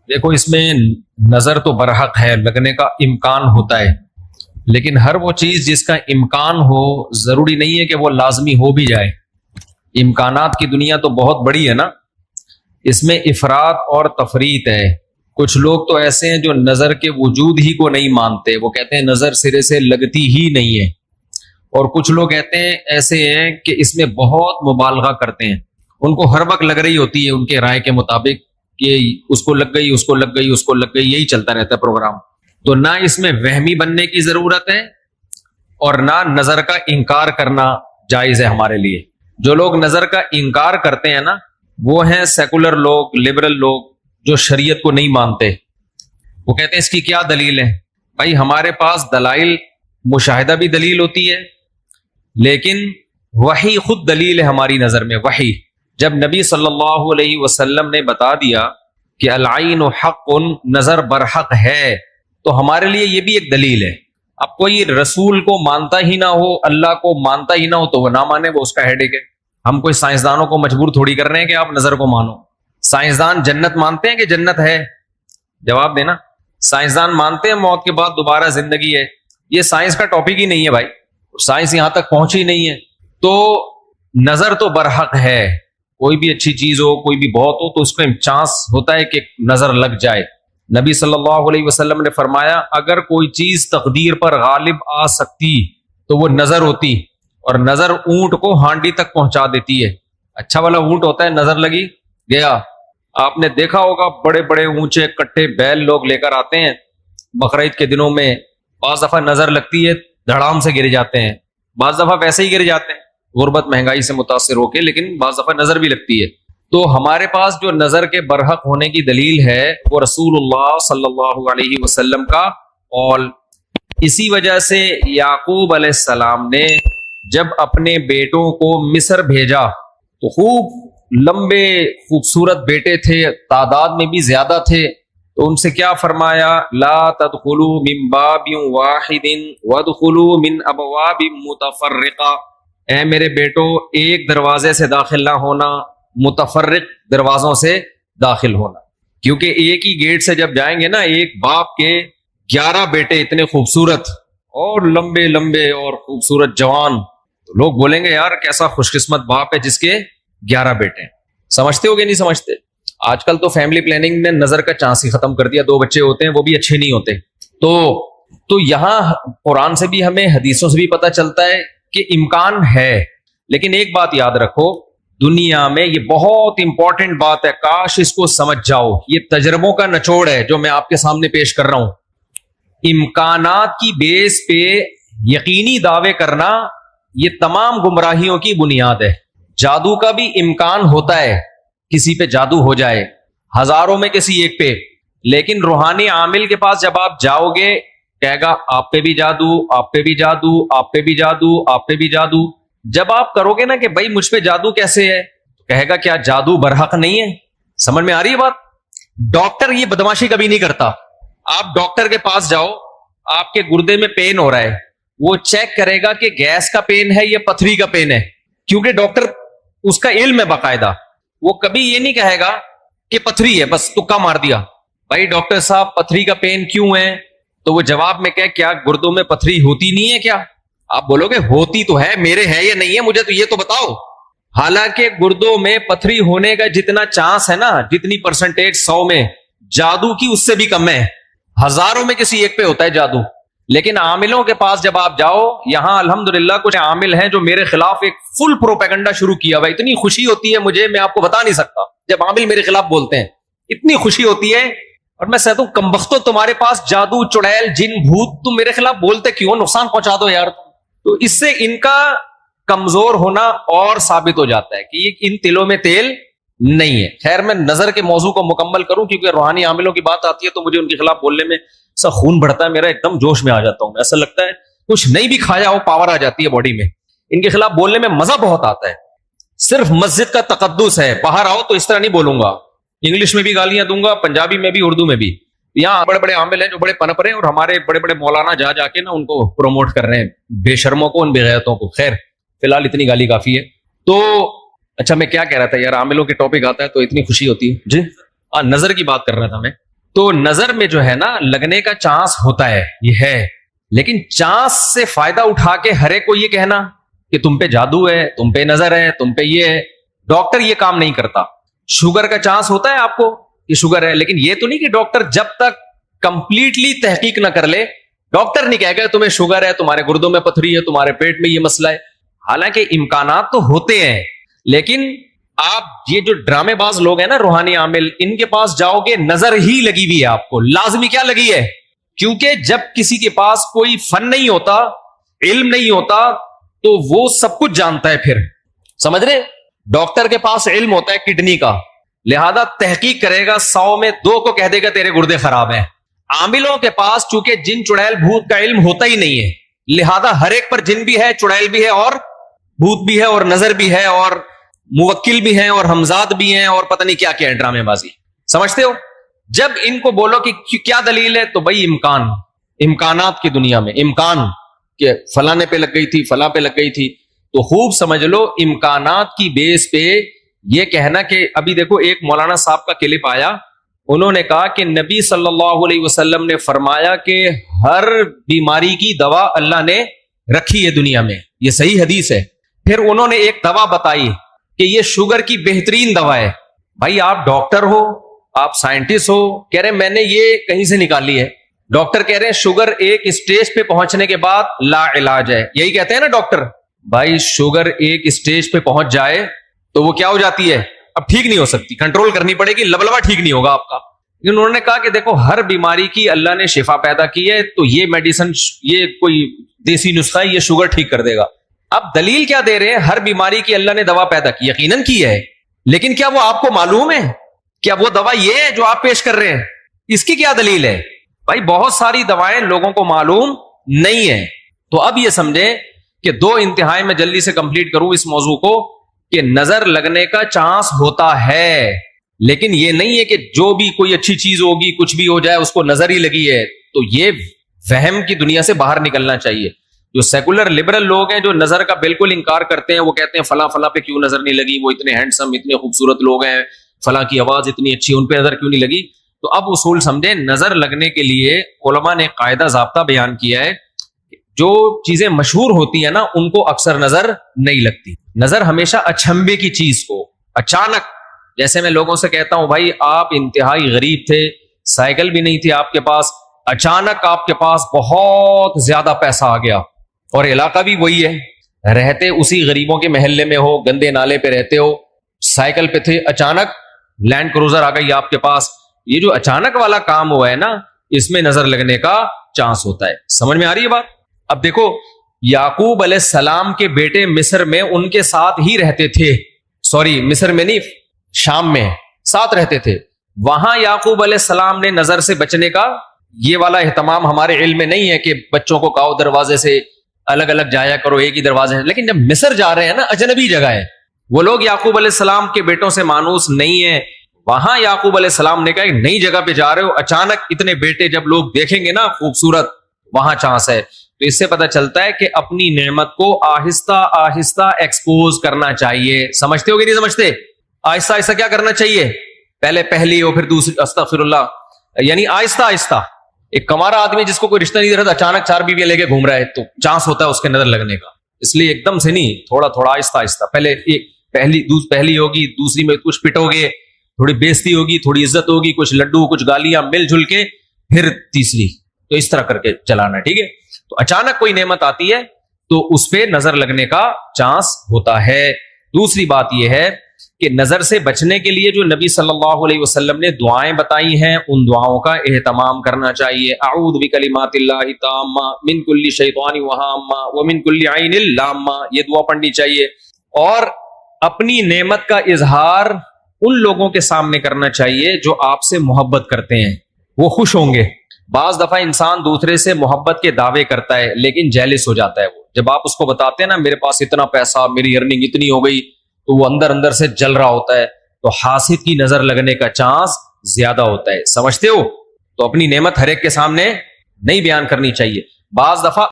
دیکھو اس میں نظر تو برحق ہے، لگنے کا امکان ہوتا ہے، لیکن ہر وہ چیز جس کا امکان ہو ضروری نہیں ہے کہ وہ لازمی ہو بھی جائے۔ امکانات کی دنیا تو بہت بڑی ہے نا، اس میں افراط اور تفریط ہے۔ کچھ لوگ تو ایسے ہیں جو نظر کے وجود ہی کو نہیں مانتے، وہ کہتے ہیں نظر سرے سے لگتی ہی نہیں ہے، اور کچھ لوگ کہتے ہیں ایسے ہیں کہ اس میں بہت مبالغہ کرتے ہیں، ان کو ہر وقت لگ رہی ہوتی ہے ان کے رائے کے مطابق کہ اس کو لگ گئی، اس کو لگ گئی، اس کو لگ گئی، یہی چلتا رہتا ہے پروگرام۔ تو نہ اس میں وہمی بننے کی ضرورت ہے اور نہ نظر کا انکار کرنا جائز ہے ہمارے لیے۔ جو لوگ نظر کا انکار کرتے ہیں نا، وہ ہیں سیکولر لوگ، لبرل لوگ جو شریعت کو نہیں مانتے۔ وہ کہتے ہیں اس کی کیا دلیل ہے؟ بھائی ہمارے پاس دلائل، مشاہدہ بھی دلیل ہوتی ہے، لیکن وحی خود دلیل ہے ہماری نظر میں۔ وحی جب نبی صلی اللہ علیہ وسلم نے بتا دیا کہ العین حق، نظر برحق ہے، تو ہمارے لیے یہ بھی ایک دلیل ہے۔ اب کوئی رسول کو مانتا ہی نہ ہو، اللہ کو مانتا ہی نہ ہو، تو وہ نہ مانے، وہ اس کا ہیڈیک ہے۔ ہم کوئی سائنسدانوں کو مجبور تھوڑی کر رہے ہیں کہ آپ نظر کو مانو۔ سائنسدان جنت مانتے ہیں کہ جنت ہے؟ جواب دینا۔ سائنسدان مانتے ہیں موت کے بعد دوبارہ زندگی ہے؟ یہ سائنس کا ٹاپک ہی نہیں ہے بھائی، سائنس یہاں تک پہنچی نہیں ہے۔ تو نظر تو برحق ہے، کوئی بھی اچھی چیز ہو، کوئی بھی بہت ہو، تو اس میں چانس ہوتا ہے کہ نظر لگ جائے۔ نبی صلی اللہ علیہ وسلم نے فرمایا اگر کوئی چیز تقدیر پر غالب آ سکتی تو وہ نظر ہوتی، اور نظر اونٹ کو ہانڈی تک پہنچا دیتی ہے۔ اچھا والا اونٹ ہوتا ہے، نظر لگی گیا۔ آپ نے دیکھا ہوگا بڑے بڑے اونچے کٹے بیل لوگ لے کر آتے ہیں بقرعید کے دنوں میں، بعض دفعہ نظر لگتی ہے دھڑام سے گر جاتے ہیں، بعض دفعہ ویسے ہی گر جاتے ہیں غربت مہنگائی سے متاثر ہو کے، لیکن بعض دفعہ نظر بھی لگتی ہے۔ تو ہمارے پاس جو نظر کے برحق ہونے کی دلیل ہے وہ رسول اللہ صلی اللہ علیہ وسلم کا قول۔ اسی وجہ سے یعقوب علیہ السلام نے جب اپنے بیٹوں کو مصر بھیجا تو خوب لمبے خوبصورت بیٹے تھے، تعداد میں بھی زیادہ تھے، تو ان سے کیا فرمایا؟ لا تدخلوا من باب واحد وادخلوا من ابواب متفرقہ۔ اے میرے بیٹو، ایک دروازے سے داخل نہ ہونا، متفرق دروازوں سے داخل ہونا، کیونکہ ایک ہی گیٹ سے جب جائیں گے نا، ایک باپ کے 11 بیٹے اتنے خوبصورت اور لمبے لمبے اور خوبصورت جوان، تو لوگ بولیں گے یار کیسا خوش قسمت باپ ہے جس کے 11 بیٹے ہیں۔ سمجھتے ہو کہ نہیں سمجھتے؟ آج کل تو فیملی پلاننگ نے نظر کا چانس ہی ختم کر دیا، 2 بچے ہوتے ہیں وہ بھی اچھے نہیں ہوتے۔ تو یہاں قرآن سے بھی ہمیں، حدیثوں سے بھی پتہ چلتا ہے کہ امکان ہے، لیکن ایک بات یاد رکھو، دنیا میں یہ بہت امپورٹنٹ بات ہے، کاش اس کو سمجھ جاؤ، یہ تجربوں کا نچوڑ ہے جو میں آپ کے سامنے پیش کر رہا ہوں۔ امکانات کی بیس پہ یقینی دعوے کرنا یہ تمام گمراہیوں کی بنیاد ہے۔ جادو کا بھی امکان ہوتا ہے، کسی پہ جادو ہو جائے، ہزاروں میں کسی ایک پہ، لیکن روحانی عامل کے پاس جب آپ جاؤ گے کہے گا آپ پہ بھی جادو، آپ پہ بھی جادو، آپ پہ بھی جادو، آپ پہ بھی جادو۔ جب آپ کرو گے نا کہ بھائی مجھ پہ جادو کیسے ہے، تو کہے گا کیا جادو برحق نہیں ہے؟ سمجھ میں آ رہی ہے بات؟ ڈاکٹر یہ بدماشی کبھی نہیں کرتا۔ آپ ڈاکٹر کے پاس جاؤ، آپ کے گردے میں پین ہو رہا ہے، وہ چیک کرے گا کہ گیس کا پین ہے یا پتھری کا پین ہے، کیونکہ ڈاکٹر اس کا علم ہے باقاعدہ۔ وہ کبھی یہ نہیں کہے گا کہ پتھری ہے بس تکا مار دیا، بھائی ڈاکٹر صاحب پتھری کا پین کیوں ہے؟ تو وہ جواب میں کہ کیا گردوں میں پتھری ہوتی نہیں ہے کیا؟ آپ بولو گے ہوتی تو ہے، میرے ہے یا نہیں ہے، مجھے تو یہ تو بتاؤ۔ حالانکہ گردوں میں پتھری ہونے کا جتنا چانس ہے نا، جتنی پرسنٹیج 100 میں، جادو کی اس سے بھی کم ہے، ہزاروں میں کسی ایک پہ ہوتا ہے جادو۔ لیکن عاملوں کے پاس جب آپ جاؤ، یہاں الحمدللہ کچھ عامل ہیں جو میرے خلاف ایک فل پروپیگنڈا شروع کیا ہوا، اتنی خوشی ہوتی ہے مجھے، میں آپ کو بتا نہیں سکتا، جب عامل میرے خلاف بولتے ہیں اتنی خوشی ہوتی ہے، اور میں کہتا ہوں کمبختو تمہارے پاس جادو، چڑیل، جن، بھوت، تم میرے خلاف بولتے کیوں؟ نقصان پہنچا دو یار۔ تو اس سے ان کا کمزور ہونا اور ثابت ہو جاتا ہے کہ یہ ان تلوں میں تیل نہیں ہے۔ خیر میں نظر کے موضوع کو مکمل کروں، کیونکہ روحانی عاملوں کی بات آتی ہے تو مجھے ان کے خلاف بولنے میں سا خون بڑھتا ہے، میرا ایک دم جوش میں آ جاتا ہوں، ایسا لگتا ہے کچھ نہیں بھی کھایا ہو پاور آ جاتی ہے باڈی میں۔ ان کے خلاف بولنے میں مزہ بہت آتا ہے، صرف مسجد کا تقدس ہے، باہر آؤ تو اس طرح نہیں بولوں گا، انگلش میں بھی گالیاں دوں گا، پنجابی میں بھی، اردو میں بھی۔ یہاں بڑے بڑے عامل ہیں جو بڑے پنپ رہے ہیں، اور ہمارے بڑے بڑے مولانا جا جا کے نا ان کو پروموٹ کر رہے ہیں، بے شرموں کو، ان بے غیرتوں کو۔ خیر فی الحال اتنی گالی کافی ہے۔ تو اچھا میں کیا کہہ رہا تھا یار، عاملوں کے ٹاپک آتا ہے تو اتنی خوشی ہوتی ہے۔ جی نظر کی بات کر رہا تھا میں۔ تو نظر میں جو ہے نا لگنے کا چانس ہوتا ہے، یہ ہے، لیکن چانس سے فائدہ اٹھا کے ہر ایک کو یہ کہنا کہ تم پہ جادو ہے، تم پہ نظر ہے، تم پہ یہ ہے، ڈاکٹر یہ کام نہیں کرتا. شوگر کا چانس ہوتا ہے آپ کو کہ شوگر ہے، لیکن یہ تو نہیں کہ ڈاکٹر جب تک کمپلیٹلی تحقیق نہ کر لے ڈاکٹر نہیں کہے گا تمہیں شوگر ہے، تمہارے گردوں میں پتھری ہے، تمہارے پیٹ میں یہ مسئلہ ہے. حالانکہ امکانات تو ہوتے ہیں، لیکن آپ یہ جو ڈرامے باز لوگ ہیں نا روحانی عامل، ان کے پاس جاؤ گے نظر ہی لگی ہوئی ہے آپ کو، لازمی کیا لگی ہے؟ کیونکہ جب کسی کے پاس کوئی فن نہیں ہوتا، علم نہیں ہوتا، تو وہ سب کچھ جانتا ہے. پھر سمجھ رہے، ڈاکٹر کے پاس علم ہوتا ہے کڈنی کا، لہذا تحقیق کرے گا، 100 میں 2 کو کہہ دے گا تیرے گردے خراب ہیں. عاملوں کے پاس چونکہ جن چڑیل بھوت کا علم ہوتا ہی نہیں ہے، لہذا ہر ایک پر جن بھی ہے، چڑیل بھی ہے، اور بھوت بھی ہے، اور نظر بھی ہے، اور موکل بھی ہیں، اور حمزات بھی ہیں، اور پتہ نہیں کیا کیا ہے، ڈرامے بازی. سمجھتے ہو؟ جب ان کو بولو کہ کیا دلیل ہے، تو بھائی امکانات کی دنیا میں امکان کہ فلانے پہ لگ گئی تھی، فلاں پہ لگ گئی تھی، تو خوب سمجھ لو امکانات کی بیس پہ یہ کہنا کہ ابھی دیکھو ایک مولانا صاحب کا کلپ آیا، انہوں نے کہا کہ نبی صلی اللہ علیہ وسلم نے فرمایا کہ ہر بیماری کی دوا اللہ نے رکھی ہے دنیا میں، یہ صحیح حدیث ہے. پھر انہوں نے ایک دوا بتائی کہ یہ شوگر کی بہترین دوا ہے. بھائی آپ ڈاکٹر ہو، آپ سائنٹسٹ ہو، کہہ رہے میں نے یہ کہیں سے نکالی ہے. ڈاکٹر کہہ رہے ہیں شوگر ایک اسٹیج پہ پہنچنے کے بعد لا علاج ہے، یہی کہتے ہیں نا ڈاکٹر. بھائی شوگر ایک اسٹیج پہ پہنچ جائے تو وہ کیا ہو جاتی ہے، اب ٹھیک نہیں ہو سکتی، کنٹرول کرنی پڑے گی، لبلبا ٹھیک نہیں ہوگا آپ کا. لیکن انہوں نے کہا کہ دیکھو ہر بیماری کی اللہ نے شفا پیدا کی ہے، تو یہ میڈیسن، یہ کوئی دیسی نسخہ ہے، یہ شوگر ٹھیک کر دے گا. اب دلیل کیا دے رہے ہیں؟ ہر بیماری کی اللہ نے دوا پیدا کی، یقیناً کی ہے، لیکن کیا وہ آپ کو معلوم ہے؟ کیا وہ دوا یہ ہے جو آپ پیش کر رہے ہیں؟ اس کی کیا دلیل ہے؟ بھائی بہت ساری دوائیں لوگوں کو معلوم نہیں ہے. تو اب یہ سمجھیں کہ 2 انتہائی میں جلدی سے کمپلیٹ کروں اس موضوع کو، کہ نظر لگنے کا چانس ہوتا ہے، لیکن یہ نہیں ہے کہ جو بھی کوئی اچھی چیز ہوگی، کچھ بھی ہو جائے اس کو نظر ہی لگی ہے. تو یہ وہم کی دنیا سے باہر نکلنا چاہیے. جو سیکولر لبرل لوگ ہیں جو نظر کا بالکل انکار کرتے ہیں، وہ کہتے ہیں فلاں فلاں پہ کیوں نظر نہیں لگی، وہ اتنے ہینڈسم، اتنے خوبصورت لوگ ہیں، فلاں کی آواز اتنی اچھی، ان پہ نظر کیوں نہیں لگی. تو اب اصول سمجھیں، نظر لگنے کے لیے علماء نے قاعدہ ضابطہ بیان کیا ہے، جو چیزیں مشہور ہوتی ہیں نا ان کو اکثر نظر نہیں لگتی. نظر ہمیشہ اچھمبے کی چیز کو، اچانک، جیسے میں لوگوں سے کہتا ہوں بھائی آپ انتہائی غریب تھے، سائیکل بھی نہیں تھی آپ کے پاس، اچانک آپ کے پاس بہت زیادہ پیسہ آ گیا، اور علاقہ بھی وہی ہے، رہتے اسی غریبوں کے محلے میں ہو، گندے نالے پہ رہتے ہو، سائیکل پہ تھے، اچانک لینڈ کروزر آ گئی آپ کے پاس. یہ جو اچانک والا کام ہوا ہے نا، اس میں نظر لگنے کا چانس ہوتا ہے. سمجھ میں آ رہی ہے بات؟ اب دیکھو یعقوب علیہ السلام کے بیٹے مصر میں ان کے ساتھ ہی رہتے تھے، سوری مصر میں نہیں، شام میں ساتھ رہتے تھے. وہاں یعقوب علیہ السلام نے نظر سے بچنے کا یہ والا اہتمام ہمارے علم میں نہیں ہے کہ بچوں کو کہو دروازے سے الگ الگ جایا کرو، ایک ہی دروازے. لیکن جب مصر جا رہے ہیں نا، اجنبی جگہ ہے، وہ لوگ یعقوب علیہ السلام کے بیٹوں سے مانوس نہیں ہیں. وہاں یعقوب علیہ السلام نے کہا ایک نئی جگہ پہ جا رہے ہو، اچانک اتنے بیٹے جب لوگ دیکھیں گے نا خوبصورت، وہاں چانس ہے. تو اس سے پتہ چلتا ہے کہ اپنی نعمت کو آہستہ آہستہ ایکسپوز کرنا چاہیے. سمجھتے ہو کہ نہیں سمجھتے؟ آہستہ آہستہ کیا کرنا چاہیے؟ پہلے پہلی ہو، پھر دوسری، استغفر اللہ، یعنی آہستہ آہستہ. ایک کمارا آدمی جس کو کوئی رشتہ نہیں دے رہا، اچانک 4 بیویاں لے کے گھوم رہا ہے، تو چانس ہوتا ہے اس کے نظر لگنے کا. اس لیے ایک دم سے نہیں، تھوڑا تھوڑا آہستہ آہستہ. پہلے ایک پہلی ہوگی، دوسری میں کچھ پٹو گے، تھوڑی بےزتی ہوگی، تھوڑی عزت ہوگی، کچھ لڈو، کچھ گالیاں مل جل کے، پھر تیسری. تو اس طرح کر کے چلانا، ٹھیک ہے؟ تو اچانک کوئی نعمت آتی ہے تو اس پہ نظر لگنے کا چانس ہوتا ہے. دوسری بات یہ ہے کہ نظر سے بچنے کے لیے جو نبی صلی اللہ علیہ وسلم نے دعائیں بتائی ہیں، ان دعاؤں کا اہتمام کرنا چاہیے. اعوذ بکلمات اللہ التامہ من کل شیطان وہامہ ومن کل عین لامہ، یہ دعا پڑھنی چاہیے. اور اپنی نعمت کا اظہار ان لوگوں کے سامنے کرنا چاہیے جو آپ سے محبت کرتے ہیں، وہ خوش ہوں گے. بعض دفعہ انسان دوسرے سے محبت کے دعوے کرتا ہے لیکن جیلس ہو جاتا ہے. وہ جب آپ اس کو بتاتے ہیں نا میرے پاس اتنا پیسہ، میری ارننگ اتنی ہو گئی، تو وہ اندر اندر سے جل رہا ہوتا ہے. تو حاسد کی نظر لگنے کا چانس زیادہ ہوتا ہے. سمجھتے ہو؟ تو اپنی نعمت ہر ایک کے سامنے نہیں بیان کرنی چاہیے. بعض دفعہ